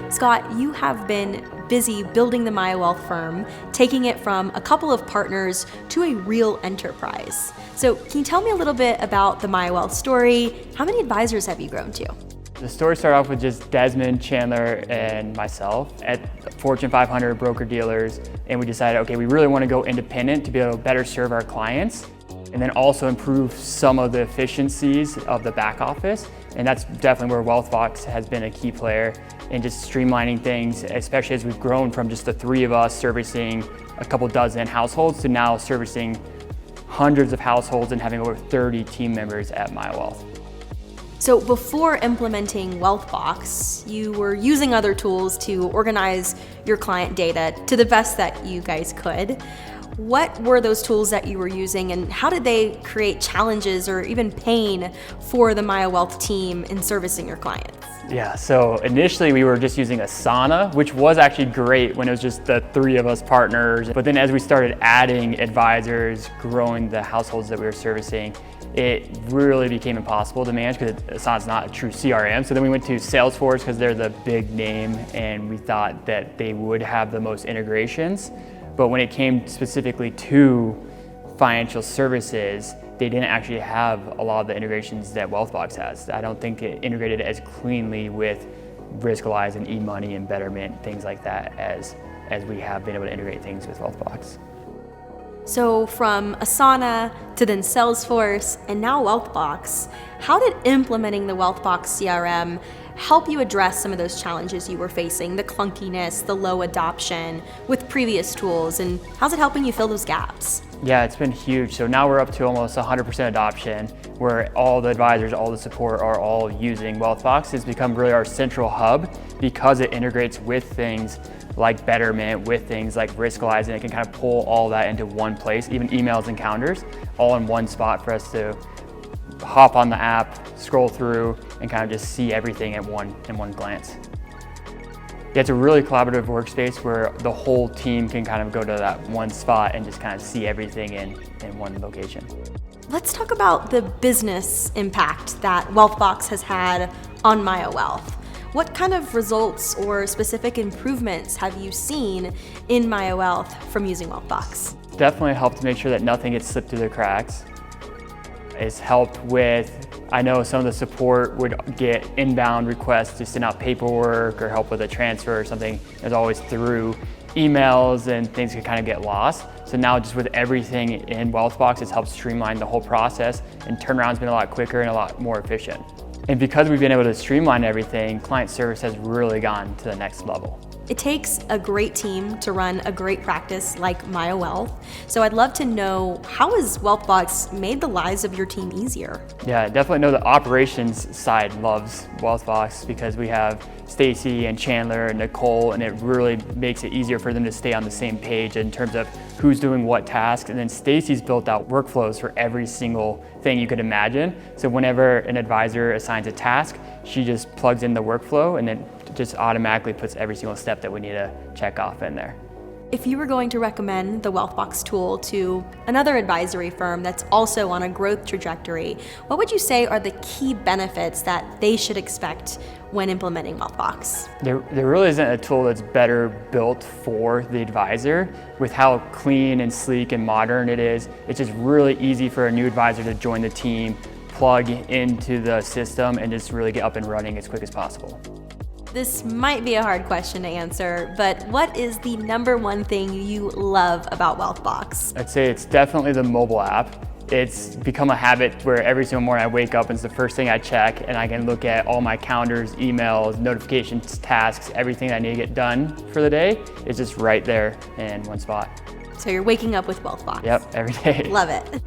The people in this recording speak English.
Scott, you have been busy building the Maia Wealth firm, taking it from a couple of partners to a real enterprise. So can you tell me a little bit about the Maia Wealth story? How many advisors have you grown to? The story started off with just Desmond, Chandler, and myself at Fortune 500 broker-dealers, and we decided, okay, we really want to go independent to be able to better serve our clients, and then also improve some of the efficiencies of the back office. And that's definitely where Wealthbox has been a key player in just streamlining things, especially as we've grown from just the three of us servicing a couple dozen households to now servicing hundreds of households and having over 30 team members at Maia Wealth. So before implementing Wealthbox, you were using other tools to organize your client data to the best that you guys could. What were those tools that you were using, and how did they create challenges or even pain for the Maia Wealth team in servicing your clients? Yeah, so initially we were just using Asana, which was actually great when it was just the three of us partners. But then as we started adding advisors, growing the households that we were servicing, it really became impossible to manage because Asana's not a true CRM. So then we went to Salesforce because they're the big name, and we thought that they would have the most integrations. But when it came specifically to financial services, they didn't actually have a lot of the integrations that Wealthbox has. I don't think it integrated as cleanly with Riskalyze and eMoney and Betterment, things like that, as we have been able to integrate things with Wealthbox. So from Asana to then Salesforce and now Wealthbox, how did implementing the Wealthbox CRM help you address some of those challenges you were facing, the clunkiness, the low adoption with previous tools, and how's it helping you fill those gaps? Yeah, it's been huge. So now we're up to almost 100% adoption, where all the advisors, all the support are all using Wealthbox. It's become really our central hub because it integrates with things like Betterment, with things like Riskalyze, and it can kind of pull all that into one place, even emails and calendars, all in one spot for us to hop on the app, scroll through, and kind of just see everything in one glance. Yeah, it's a really collaborative workspace where the whole team can kind of go to that one spot and just kind of see everything in one location. Let's talk about the business impact that Wealthbox has had on Maia Wealth. What kind of results or specific improvements have you seen in Maia Wealth from using Wealthbox? Definitely helped to make sure that nothing gets slipped through the cracks. It's helped with, I know some of the support would get inbound requests to send out paperwork or help with a transfer or something. It's always through emails and things could kind of get lost. So now just with everything in Wealthbox, it's helped streamline the whole process, and turnaround's been a lot quicker and a lot more efficient. And because we've been able to streamline everything, client service has really gone to the next level. It takes a great team to run a great practice like Maia Wealth. So I'd love to know, how has Wealthbox made the lives of your team easier? Yeah, I definitely know the operations side loves Wealthbox because we have Stacy and Chandler and Nicole, and it really makes it easier for them to stay on the same page in terms of who's doing what tasks. And then Stacy's built out workflows for every single thing you could imagine. So whenever an advisor assigns a task, she just plugs in the workflow and then just automatically puts every single step that we need to check off in there. If you were going to recommend the Wealthbox tool to another advisory firm that's also on a growth trajectory, what would you say are the key benefits that they should expect when implementing Wealthbox? There really isn't a tool that's better built for the advisor. With how clean and sleek and modern it is, it's just really easy for a new advisor to join the team, plug into the system, and just really get up and running as quick as possible. This might be a hard question to answer, but what is the number one thing you love about Wealthbox? I'd say it's definitely the mobile app. It's become a habit where every single morning I wake up and it's the first thing I check, and I can look at all my calendars, emails, notifications, tasks, everything I need to get done for the day is just right there in one spot. So you're waking up with Wealthbox. Yep, every day. Love it.